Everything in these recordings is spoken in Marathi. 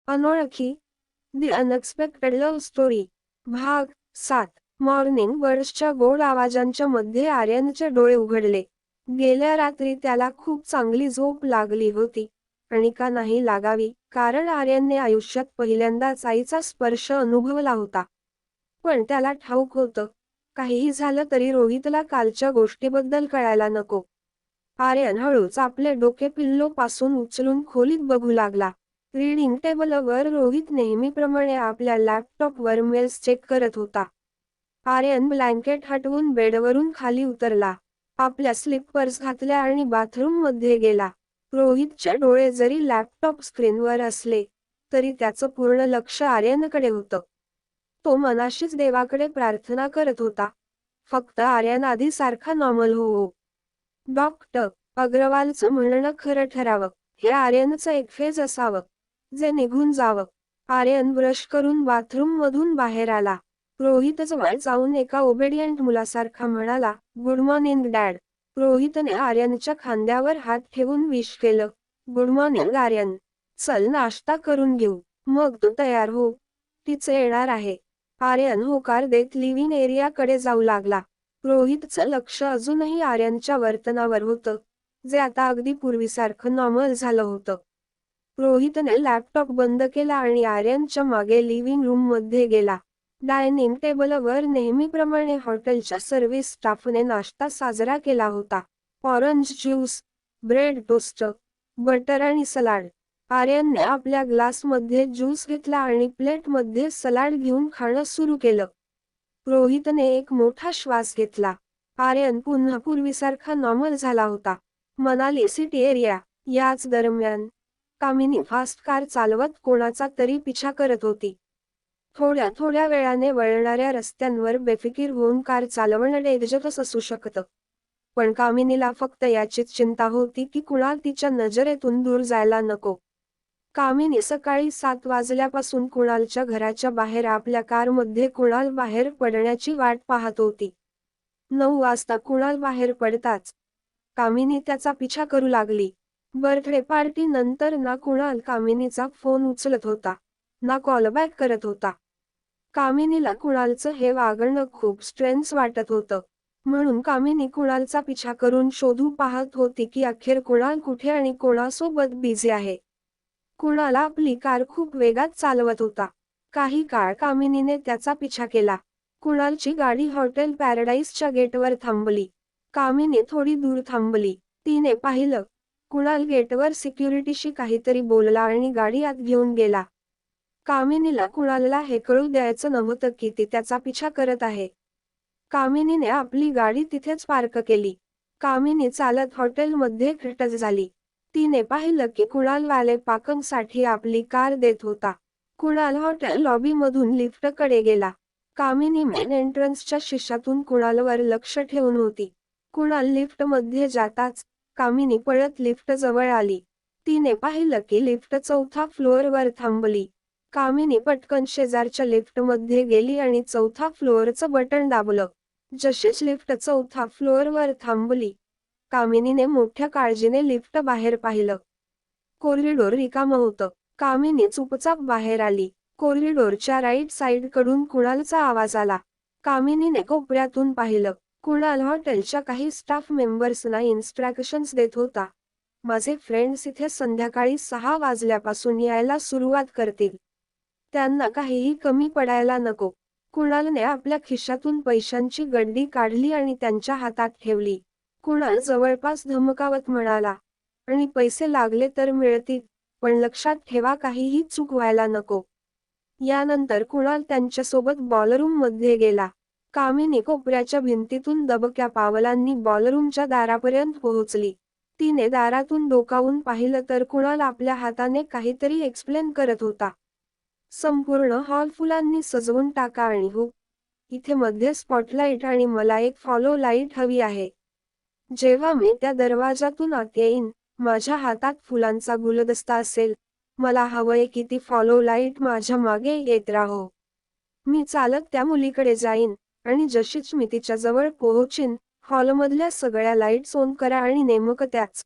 अनोळखी दी अनएक्सपेक्टेड लव्ह स्टोरी भाग 7 मॉर्निंग बर्ड्सच्या गोड आवाजांच्या मध्ये आर्यनचे डोळे उघडले. गेल्या रात्री त्याला खूप चांगली झोप लागली होती. आणि का नाही लागावी, कारण आर्यनने आयुष्यात पहिल्यांदाच आईचा स्पर्श अनुभवला होता. पण त्याला ठाऊक होतं, काहीही झालं तरी रोहितला कालच्या गोष्टीबद्दल कळायला नको. आर्यन हळूच आपले डोके पिल्लो पासून उचलून खोलीत बघू लागला. रीडिंग टेबलवर रोहित नेहमीप्रमाणे आपल्या लॅपटॉपवर मेल्स चेक करत होता. आर्यन ब्लँकेट हटवून बेडवरून खाली उतरला. आपल्या स्लीपर्स घातल्या आणि बाथरूममध्ये गेला. रोहितचे डोळे जरी लॅपटॉप स्क्रीनवर असले, तरी त्याचं पूर्ण लक्ष आर्यनकडे होतं. तो मनाशीच देवाकडे प्रार्थना करत होता. फक्त आर्यन आधीसारखा नॉर्मल हो. डॉक्टर अग्रवालचं म्हणणं खरं ठरावं, हे आर्यनचं एक फेज असावं, जे निघून जावं. आर्यन ब्रश करून बाथरूममधून बाहेर आला. रोहितजवळ जाऊन एका ओबेडियंट मुलासारखा म्हणाला, गुड मॉर्निंग डॅड. रोहितने आर्यनच्या खांद्यावर हात ठेवून विश केलं. Good morning Aryan. चल नाश्ता करून घेऊ, मग तू तयार हो. तिचे येणार आहे. आर्यन होकार देत लिव्हिंग एरियाकडे जाऊ लागला. रोहितचं लक्ष अजूनही आर्यनच्या वर्तनावर होतं, जे आता अगदी पूर्वीसारखं नॉर्मल झालं होतं. रोहितने लॅपटॉप बंद केला आणि आर्यनच्या मागे लिव्हिंग रूममध्ये गेला. डायनिंग टेबलवर नेहमीप्रमाणे हॉटेलच्या सर्व्हिस स्टाफने नाश्ता साजरा केला होता. Orange juice, bread toast, butter आणि सलाड. आर्यनने आपल्या ग्लासमध्ये ज्यूस घेतला आणि प्लेटमध्ये सलाड घेऊन खाणं सुरू केलं. रोहितने एक मोठा श्वास घेतला. आर्यन पुन्हा पूर्वीसारखा नॉर्मल झाला होता. Manali city area. याच दरम्यान कामिनी फास्ट कार चालवत कोणाचा तरी पिछा करत होती. थोड्या थोड्या वेळाने वळणाऱ्या रस्त्यांवर बेफिकीर होऊन कार चालवणं डेंजरस असू शकतं. पण कामिनीला फक्त याचीच चिंता होती की कुणाल तिच्या नजरेतून दूर जायला नको. कामिनी सकाळी 7 वाजल्यापासून कुणालच्या घराच्या बाहेर आपल्या कारमध्ये कुणाल बाहेर पडण्याची वाट पाहत होती. 9 वाजता कुणाल बाहेर पडताच कामिनी त्याचा पिछा करू लागली. बर्थडे पार्टी नंतर ना कुणाल कामिनीचा फोन उचलत होता, ना कॉलबॅक करत होता. कामिनीला कुणालचं हे वागणं खूप स्ट्रेंज वाटत होतं. म्हणून कामिनी कुणालचा पिछा करून शोधू पाहत होती की अखेर कुणाल कुठे आणि कोणासोबत बिझी आहे. कुणाल आपली कार खूप वेगात चालवत होता. काही काळ कामिनीने त्याचा पिछा केला. कुणालची गाडी हॉटेल पॅराडाईजच्या गेटवर थांबली. कामिनी थोडी दूर थांबली. तिने पाहिलं, कुणाल गेटवर सिक्युरिटीशी काहीतरी बोलला आणि गाडी आत घेऊन गेला. कामिनीला कुणालला हे कळू द्यायचं नव्हतं की ती त्याचा पिछा करत आहे. कामिनीने आपली गाडी तिथेच पार्क केली. कामिनी चालत हॉटेलमध्ये टच झाली. तिने पाहिलं की कुणाल वाले पार्किंगसाठी आपली कार देत होता. कुणाल हॉटेल लॉबीमधून लिफ्टकडे गेला. कामिनी मेन एंट्रन्सच्या शिशातून कुणालवर लक्ष ठेवून होती. कुणाल लिफ्टमध्ये जाताच कामिनी पळत लिफ्ट जवळ आली. तिने पाहिलं की लिफ्ट 4थ्या फ्लोअरवर थांबली. कामिनी पटकन शेजारच्या लिफ्टमध्ये गेली आणि 4थ्या फ्लोअरचं बटन दाबलं. जशीच लिफ्ट 4थ्या फ्लोअरवर थांबली, कामिनीने मोठ्या काळजीने लिफ्ट बाहेर पाहिलं. कॉरिडॉर रिकामं होतं. कामिनी चुपचाप बाहेर आली. कॉरिडॉरच्या राईट साईडकडून कुणालचा आवाज आला. कामिनीने कोपऱ्यातून पाहिलं. कुणाल हॉटेलच्या काही स्टाफ मेंबर्सना इन्स्ट्रक्शन्स देत होता. माझे फ्रेंड्स इथे संध्याकाळी 6 वाजल्यापासून यायला सुरुवात करतील. त्यांना काहीही कमी पडायला नको. कुणालने आपल्या खिशातून पैशांची गड्डी काढली आणि त्यांच्या हातात ठेवली. कुणाल जवळपास धमकावत म्हणाला, आणि पैसे लागले तर मिळतील, पण लक्षात ठेवा काहीही चूक व्हायला नको. यानंतर कुणाल त्यांच्यासोबत बॉलरूममध्ये गेला. कामिनी कोपऱ्याच्या भिंतीतून दबक्या पावलांनी बॉलरूमच्या दारापर्यंत पोहोचली. तिने दारातून डोकावून पाहिलं तर कुणाल आपल्या हाताने काहीतरी एक्सप्लेन करत होता. संपूर्ण हॉल फुलांनी सजवून टाका आणि हो, इथे मध्ये स्पॉटलाइट आणि मला एक फॉलो लाईट हवी आहे. जेव्हा मी त्या दरवाजातून आत येईन, माझ्या हातात फुलांचा गुलदस्ता असेल. मला हवंय की ती फॉलो लाईट माझ्या मागे येत राहो. मी चालत त्या मुलीकडे जाईन, आणि जशीच मी तिच्या जवळ पोहोचीन, हॉलमधल्या सगळ्या लाईट्स ऑन करा आणि नेमकं त्याच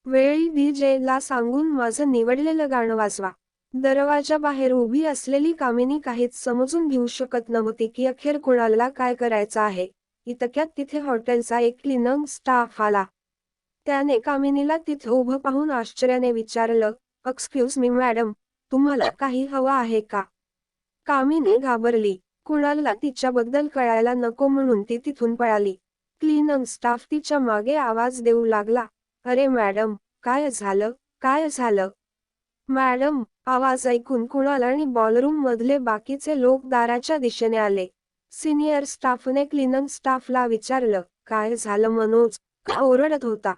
वेळी DJ ला सांगून माझं निवडलेलं गाणं वाजवा. दरवाजा बाहेर उभी असलेली कामिनी काहीच समजून घेऊ शकत नव्हती की अखेर कुणालला काय करायचं आहे. इतक्यात तिथे हॉटेलचा एक क्लिनिंग स्टाफ आला. त्याने कामिनीला तिथे उभं पाहून आश्चर्याने विचारलं, "एक्सक्यूज मी मॅडम, तुम्हाला काही हवं आहे का?" कामिनी घाबरली. कुणालला तिच्याबद्दल कळायला नको म्हणून ती तिथून पळाली. क्लिनिंग स्टाफ तिच्या मागे आवाज देऊ लागला, "अरे मॅडम, काय झालं, काय झालं?" मॅडम, आवाज ऐकून कुणाल आणि बॉलरूम मधले बाकीचे लोक दाराच्या दिशेने आले. सिनियर स्टाफने क्लिनिंग स्टाफला विचारलं, "काय झालं मनोज, का ओरडत होता?"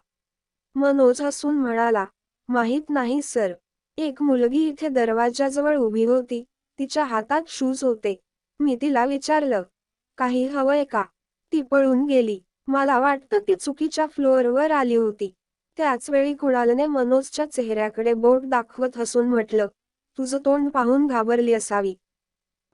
मनोज हसून म्हणाला, "माहित नाही सर. एक मुलगी इथे दरवाजाजवळ उभी होती, तिच्या हातात शूज होते. मी तिला विचारलं, काही हवंय का? ती पळून गेली. मला वाटतं ती चुकीच्या फ्लोअरवर आली होती." त्याच वेळी कुणालने मनोजच्या चेहऱ्याकडे बोट दाखवत हसून म्हटलं, "तुझं तोंड पाहून घाबरली असावी."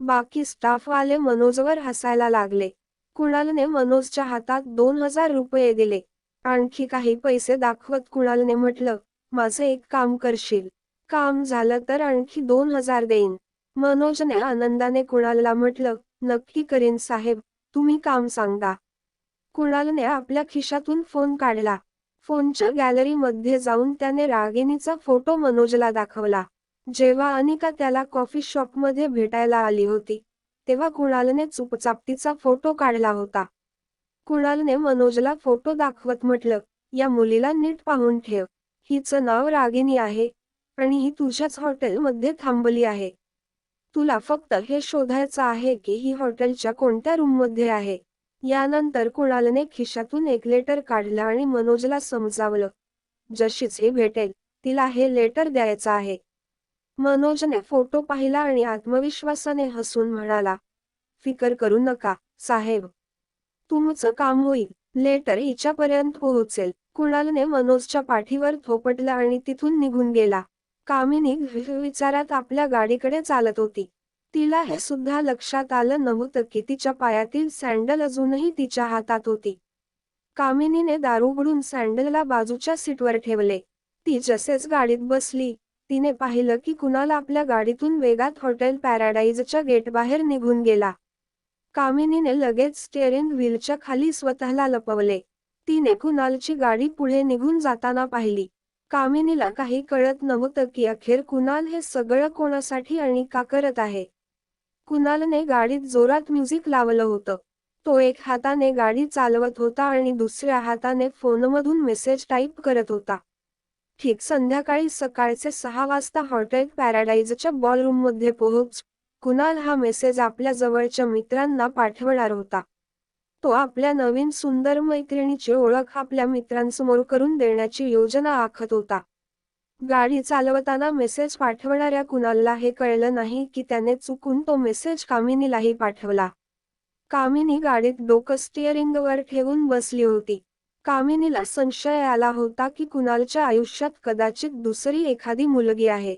बाकी स्टाफवाले मनोजवर हसायला लागले. कुणालने मनोजच्या हातात 2,000 रुपये दिले. आणखी काही पैसे दाखवत कुणालने म्हटलं, "माझं एक काम करशील? काम झालं तर आणखी 2,000 देईन." मनोजने आनंदाने कुणालला म्हटलं, "नक्की करीन साहेब, तुम्ही काम सांगा." कुणालने आपल्या खिशातून फोन काढला. फोनच्या गॅलरीमध्ये जाऊन त्याने रागिणीचा फोटो मनोजला दाखवला. जेव्हा अनिका त्याला कॉफी शॉपमध्ये भेटायला आली होती, तेव्हा कुणालने चुपचाप तिचा फोटो काढला होता. कुणालने मनोजला फोटो दाखवत म्हटलं, "या मुलीला नीट पाहून ठेव. हिचं नाव रागिनी आहे आणि ही तुझ्याच हॉटेलमध्ये थांबली आहे. तुला फक्त हे शोधायचं आहे की ही हॉटेलच्या कोणत्या रूममध्ये आहे." यानंतर कुणालने खिशातून एक लेटर काढलं आणि मनोजला समजावलं, "जशीच ही भेटेल, तिला हे लेटर द्यायचं आहे." मनोजने फोटो पाहिला आणि आत्मविश्वासाने हसून म्हणाला, "फिकर करू नका, साहेब. तुमचं काम होईल. लेटर हिच्यापर्यंत पोहोचेल." कुणालने मनोजच्या पाठीवर थोपटलं आणि तिथून निघून गेला. कामिनी विचारात आपल्या गाडीकडे चालत होती. तिला हे सुद्धा लक्षात आलं नव्हतं की तिच्या पायातील सँडल अजूनही तिच्या हातात होती. कामिनीने दार उघडून सँडलला बाजूच्या सीटवर ठेवले. ती जसेच गाडीत बसली, तिने पाहिलं की कुणाल आपल्या गाडीतून वेगात हॉटेल पॅराडाईजच्या गेटबाहेर निघून गेला. कामिनीने लगेच स्टीअरिंग व्हीलच्या खाली स्वतःला लपवले. तिने कुणालची गाडी पुढे निघून जाताना पाहिली. कामिनीला काही कळत नव्हतं की अखेर कुणाल हे सगळं कोणासाठी आणि का करत आहे. कुणालने गाडीत जोरात म्युझिक लावलं होतं. तो एक हाताने गाडी चालवत होता आणि दुसऱ्या हाताने फोनमधून मेसेज टाईप करत होता. ठीक संध्याकाळी सकाळचे 6 वाजता हॉटेल पॅराडाईजच्या बॉलरूममध्ये पोहोच. कुणाल हा मेसेज आपल्या जवळच्या मित्रांना पाठवणार होता. तो आपल्या नवीन सुंदर मैत्रिणीची ओळख आपल्या मित्रांसमोर करून देण्याची योजना आखत होता. गाडी चालवताना मेसेज पाठवणाऱ्या कुणालला हे कळलं नाही की त्याने चुकून तो मेसेज कामिनीलाही पाठवला. कामिनी गाडीत डोकं स्टीअरिंगवर ठेवून बसली होती. कामिनीला संशय आला होता की कुणालच्या आयुष्यात कदाचित दुसरी एखादी मुलगी आहे.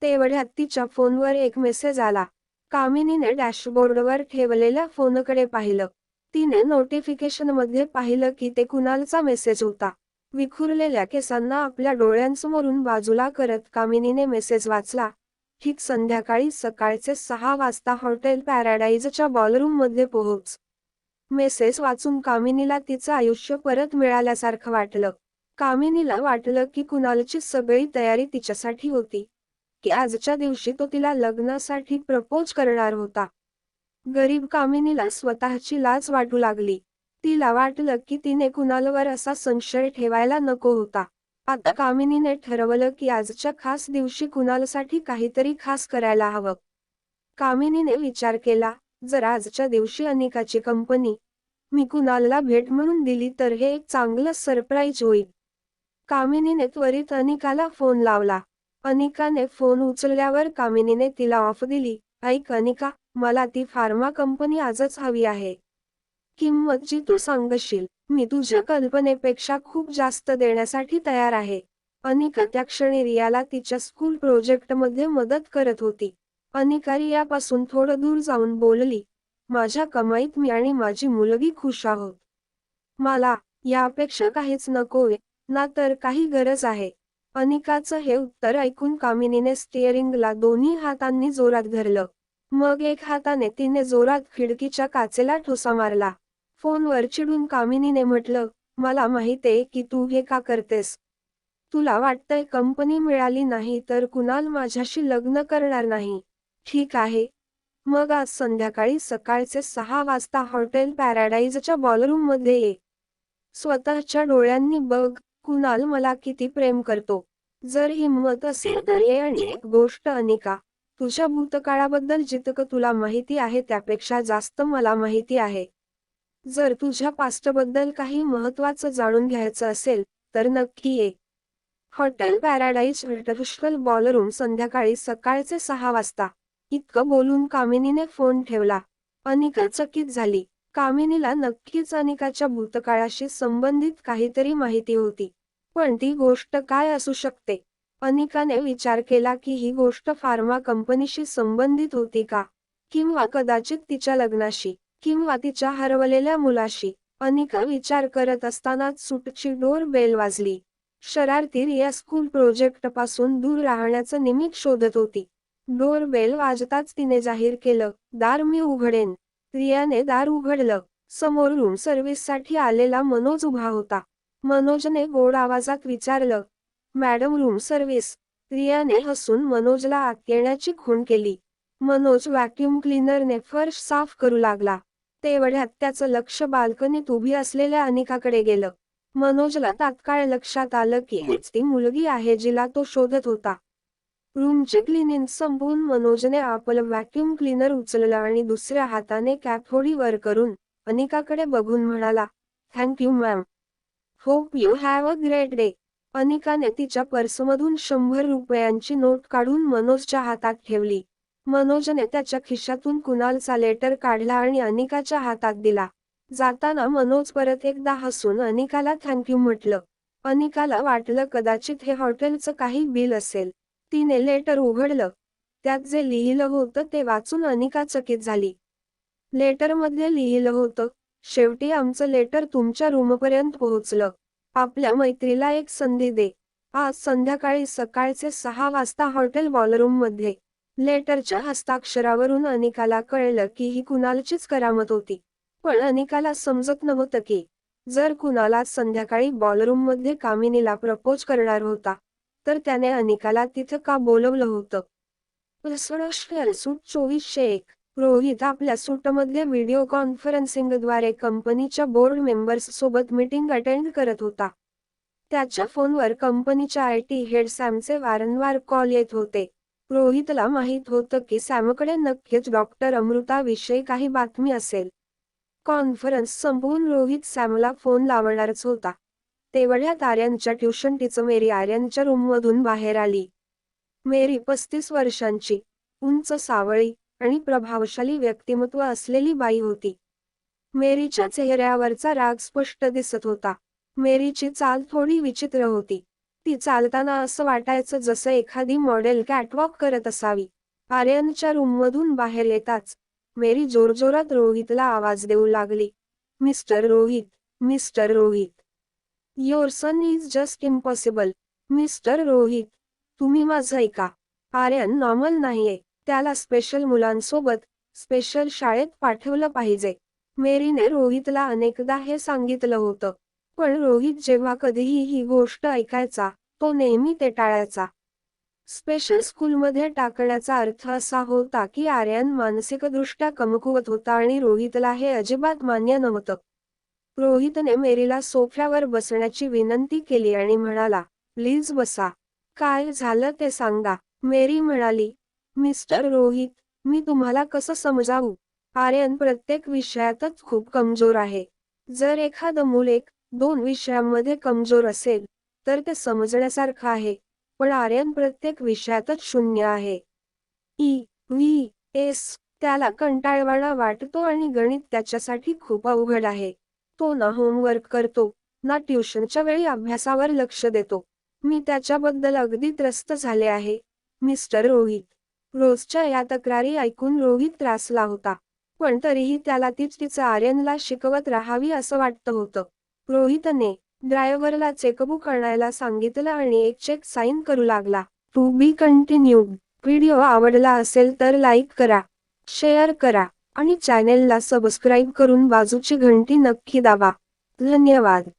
तेवढ्यात तिच्या फोनवर एक मेसेज आला. कामिनीने डॅशबोर्डवर ठेवलेल्या फोनकडे पाहिलं. तिने नोटिफिकेशनमध्ये पाहिलं की ते कुणालचा मेसेज होता. विखुरलेल्या केसांना आपल्या डोळ्यांसमोरून बाजूला करत कामिनीने मेसेज वाचला. ठीक संध्याकाळी सकाळचे 6 वाजता हॉटेल पॅराडाईजच्या बॉलरूममध्ये पोहोच. मेसेज वाचून कामिनीला तिचं आयुष्य परत मिळाल्यासारखं वाटलं. कामिनीला वाटलं की कुणालची सगळी तयारी तिच्यासाठी होती, की आजच्या दिवशी तो तिला लग्नासाठी प्रपोज करणार होता. गरीब कामिनीला स्वतःची लाज वाटू लागली. तिला वाटलं की तिने कुणालवर असा संशय ठेवायला नको होता. आता कामिनीने ठरवलं की आजच्या खास दिवशी कुणालसाठी काहीतरी खास करायला हवं. कामिनीने विचार केला, जर आजच्या दिवशी अनिकाची कंपनी मी कुणालला भेट म्हणून दिली तर हे एक चांगलं सरप्राईज होईल. कामिनीने त्वरित अनिकाला फोन लावला. अनिकाने फोन उचलल्यावर कामिनीने तिला ऑफ दिली. "ऐक अनिका, मला ती फार्मा कंपनी आजच हवी आहे. किंमत जी तू सांगशील, मी तुझ्या कल्पनेपेक्षा खूप जास्त देण्यासाठी तयार आहे." अनिका त्या क्षणी रियाला तिच्या स्कूल प्रोजेक्टमध्ये मदत करत होती. अनिका रियापासून थोडं दूर जाऊन बोलली, "माझ्या कमाईत मी आणि माझी मुलगी खुश आहोत. मला यापेक्षा काहीच नकोय ना तर काही गरज आहे." अनिकाचं हे उत्तर ऐकून कामिनीने स्टिअरिंगला दोन्ही हातांनी जोरात धरलं. मग एक हाताने तिने जोरात खिडकीच्या काचेला ठोसा मारला. फोनवर चिडून कामिनीने म्हटलं, मला माहितीये की तू हे का करतेस. तुला वाटतंय कंपनी मिळाली नाही तर कुणाल माझ्याशी लग्न करणार नाही. ठीक आहे. मग आज संध्याकाळी सकाळचे 6 वाजता हॉटेल पॅराडाईजच्या बॉलरूम मध्ये ये. स्वतःच्या डोळ्यांनी बघ, कुणाल मला किती प्रेम करतो. जर हिंमत असेल तर ये. आणि एक गोष्ट अनिका, तुझ्या भूतकाळाबद्दल जितकं तुला माहिती आहे त्यापेक्षा जास्त मला माहिती आहे. जर तुझ्या पास्टबद्दल काही महत्त्वाचं जाणून घ्यायचं असेल तर नक्की ये. हॉटेल पॅराडाईज इंटरनॅशनल बॉलरूम संध्याकाळी सकाळचे 6 वाजता. इतकं बोलून कामिनीने फोन ठेवला. अनिका चकित झाली. कामिनीला नक्कीच अनिकाच्या भूतकाळाशी संबंधित काहीतरी माहिती होती. पण ती गोष्ट काय असू शकते? अनिकाने विचार केला की ही गोष्ट फार्मा कंपनीशी संबंधित होती का? किंवा कदाचित तिच्या लग्नाशी, किंवा तिच्या हरवलेल्या मुलाशी. अनिका विचार करत असतानाच सूटची डोर बेल वाजली. शरारती रिया स्कूल प्रोजेक्टपासून दूर राहण्याचं निमित्त शोधत होती. डोर बेल वाजताच तिने जाहीर केलं, दार मी उघडेन. रियाने दार उघडलं. समोर रूम सर्व्हिससाठी आलेला मनोज उभा होता. मनोजने गोड आवाजात विचारलं, मॅडम रूम सर्व्हिस. रियाने हसून मनोजला आत येण्याची खूण केली. मनोज व्हॅक्यूम क्लीनरने फर्श साफ करू लागला. तेवढ्यात त्याचं लक्ष बाल्कनीत उभी असलेल्या अनिकाकडे गेलं. मनोजला तात्काळ लक्षात आलं की हीच ती मुलगी आहे जिला तो शोधत होता. रूमचे क्लिनिंग संपवून मनोजने आपलं व्हॅक्यूम क्लीनर उचललं आणि दुसऱ्या हाताने कॅप थोडी वर करून अनिकाकडे बघून म्हणाला, thank you ma'am. Hope you have a great day. अनिकाने तिच्या पर्समधून 100 रुपयांची नोट काढून मनोजच्या हातात ठेवली. मनोजने त्याच्या खिशातून कुणालचा लेटर काढला आणि अनिकाच्या हातात दिला. जाताना मनोज परत एकदा हसून अनिकाला थँक्यू म्हटलं. अनिकाला वाटलं कदाचित हे हॉटेलचं काही बिल असेल. तिने लेटर उघडलं. त्यात जे लिहिलं होतं ते वाचून अनिका चकित झाली. लेटरमध्ये लिहिलं होतं, शेवटी आमचं लेटर तुमच्या रूमपर्यंत पोहोचलं. आपल्या मैत्रीला एक संधी दे. आज संध्याकाळी सकाळचे 6 वाजता हॉटेल बॉलरूम मध्ये. लेटरच्या हस्ताक्षरावरून अनिकाला कळलं की ही कुणालचीच करामत होती. पण अनिकाला समजत नव्हतं की जर कुणाल आज संध्याकाळी बॉलरूम मध्ये कामिनीला प्रपोज करणार होता तर त्याने अनिकाला तिथं का बोलवलं होतं. सूट 2401. रोहित आपल्या सूटमध्ये व्हिडिओ कॉन्फरन्सिंगद्वारे कंपनीच्या बोर्ड मेंबर्स सोबत मीटिंग अटेंड करत होता. त्याच्या फोनवर कंपनीच्या आयटी हेड सॅमचे वारंवार कॉल येत होते. रोहितला माहीत होतं की सॅमकडे नक्कीच डॉक्टर अमृताविषयी काही बातमी असेल. कॉन्फरन्स संपवून रोहित सॅमला फोन लावणारच होता. तेवढ्यात आर्यनच्या ट्युशन टीचर मेरी आर्यनच्या रूममधून बाहेर आली. मेरी 35 वर्षांची, उंच सावळी आणि प्रभावशाली व्यक्तिमत्व असलेली बाई होती. मेरीच्या चेहऱ्यावरचा राग स्पष्ट दिसत होता. मेरीची चाल थोडी विचित्र होती. ती चालताना असं वाटायचं जसं एखादी मॉडेल कॅटवॉक करत असावी. आर्यनच्या रूममधून बाहेर येताच मेरी जोरजोरात रोहितला आवाज देऊ लागली, mister Rohit, mister Rohit. Your son is just impossible. Mister Rohit, तुम्ही माझं ऐका. आर्यन नॉर्मल नाहीये. त्याला स्पेशल मुलांसोबत, स्पेशल शाळेत पाठवलं पाहिजे. मेरीने रोहितला अनेकदा हे सांगितलं होतं. पण रोहित जेव्हा कधीही ही गोष्ट ऐकायचा, तो नेहमी ते टाळायचा. स्पेशल स्कूलमध्ये टाकण्याचा अर्थ असा होता की आर्यन मानसिकदृष्ट्या कमकुवत होता आणि रोहितला हे अजिबात मान्य नव्हतं. रोहितने मेरीला सोफ्यावर बसण्याची विनंती केली आणि म्हणाला, प्लीज बसा. काय झालं ते सांगा. मेरी म्हणाली, मिस्टर रोहित, मी तुम्हाला कसं समजावू. आर्यन प्रत्येक विषयातच खूप कमजोर आहे. जर एखादं मूल 1-2 विषयांमध्ये कमजोर असेल तर ते समजण्यासारखं आहे. पण आर्यन प्रत्येक विषयातच शून्य आहे. EVS त्याला कंटाळवाणा वाटतो आणि गणित त्याच्यासाठी खूप अवघड आहे. तो ना होमवर्क करतो, ना ट्युशनच्या वेळी अभ्यासावर लक्ष देतो. मी त्याच्याबद्दल अगदी त्रस्त झाले आहे, मिस्टर रोहित. रोजच्या या तक्रारी ऐकून रोहित त्रासला होता. पण तरीही त्याला तीच तिचं आर्यनला शिकवत राहावी असं वाटतं होतं. रोहितने ड्रायव्हरला चेकबुक आणायला सांगितलं आणि एक चेक साइन करू लागला. To be continued. व्हिडिओ आवडला असेल तर लाईक करा, शेअर करा आणि चॅनेलला सबस्क्राईब करून बाजूची घंटी नक्की दाबा. धन्यवाद.